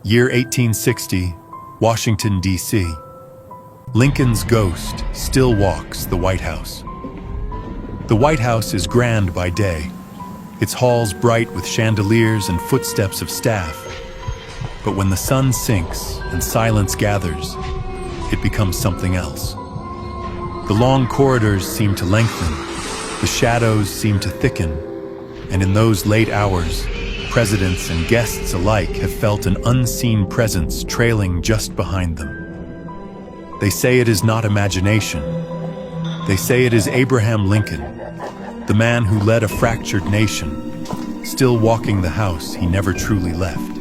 Year 1860, Washington, D.C. Lincoln's ghost still walks the White House. The White House is grand by day, its halls bright with chandeliers and footsteps of staff. But when the sun sinks and silence gathers, it becomes something else. The long corridors seem to lengthen, the shadows seem to thicken, and in those late hours, presidents and guests alike have felt an unseen presence trailing just behind them. They say it is not imagination. They say it is Abraham Lincoln, the man who led a fractured nation, still walking the house he never truly left.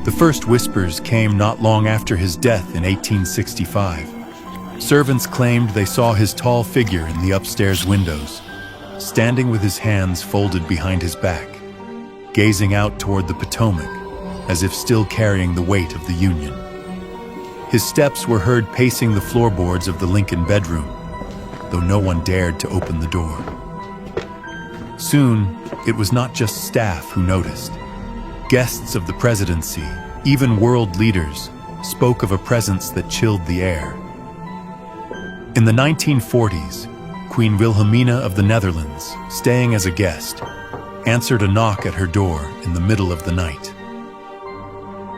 The first whispers came not long after his death in 1865. Servants claimed they saw his tall figure in the upstairs windows, standing with his hands folded behind his back, gazing out toward the Potomac, as if still carrying the weight of the Union. His steps were heard pacing the floorboards of the Lincoln bedroom, though no one dared to open the door. Soon, it was not just staff who noticed. Guests of the presidency, even world leaders, spoke of a presence that chilled the air. In the 1940s, Queen Wilhelmina of the Netherlands, staying as a guest, answered a knock at her door in the middle of the night.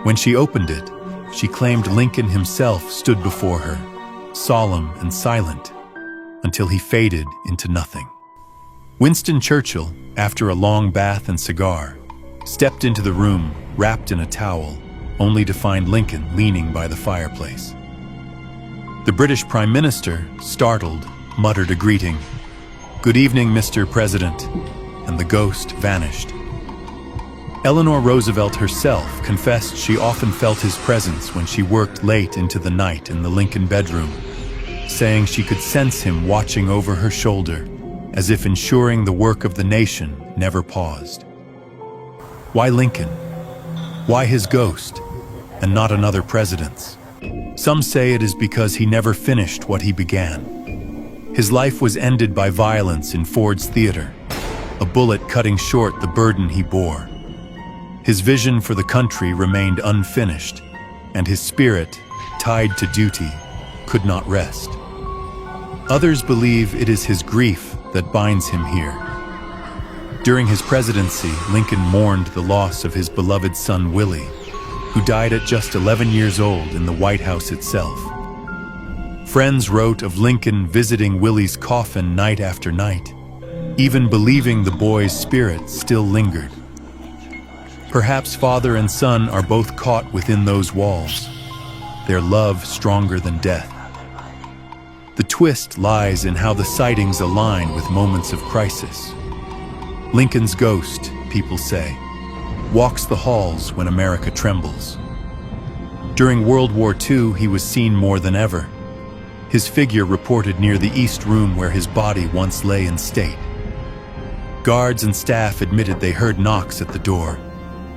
When she opened it, she claimed Lincoln himself stood before her, solemn and silent, until he faded into nothing. Winston Churchill, after a long bath and cigar, stepped into the room wrapped in a towel, only to find Lincoln leaning by the fireplace. The British Prime Minister, startled, muttered a greeting, "Good evening, Mr. President," and the ghost vanished. Eleanor Roosevelt herself confessed she often felt his presence when she worked late into the night in the Lincoln bedroom, saying she could sense him watching over her shoulder, as if ensuring the work of the nation never paused. Why Lincoln? Why his ghost, and not another president's? Some say it is because he never finished what he began. His life was ended by violence in Ford's Theater, a bullet cutting short the burden he bore. His vision for the country remained unfinished, and his spirit, tied to duty, could not rest. Others believe it is his grief that binds him here. During his presidency, Lincoln mourned the loss of his beloved son Willie, who died at just 11 years old in the White House itself. Friends wrote of Lincoln visiting Willie's coffin night after night, even believing the boy's spirit still lingered. Perhaps father and son are both caught within those walls, their love stronger than death. The twist lies in how the sightings align with moments of crisis. Lincoln's ghost, people say, walks the halls when America trembles. During World War II, he was seen more than ever. His figure reported near the East Room where his body once lay in state. Guards and staff admitted they heard knocks at the door,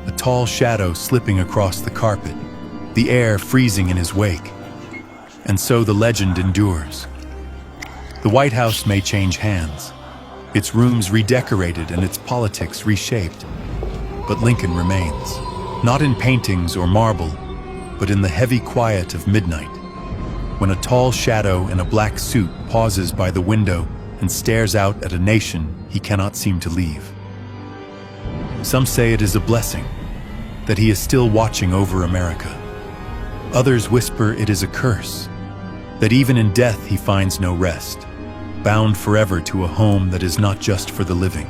a tall shadow slipping across the carpet, the air freezing in his wake. And so the legend endures. The White House may change hands, its rooms redecorated and its politics reshaped, but Lincoln remains, not in paintings or marble, but in the heavy quiet of midnight, when a tall shadow in a black suit pauses by the window and stares out at a nation he cannot seem to leave. Some say it is a blessing, that he is still watching over America. Others whisper it is a curse, that even in death he finds no rest, bound forever to a home that is not just for the living.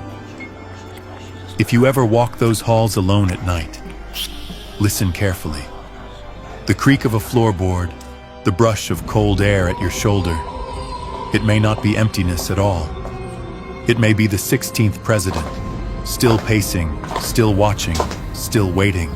If you ever walk those halls alone at night, listen carefully. The creak of a floorboard, the brush of cold air at your shoulder. It may not be emptiness at all. It may be the 16th president, still pacing, still watching, still waiting.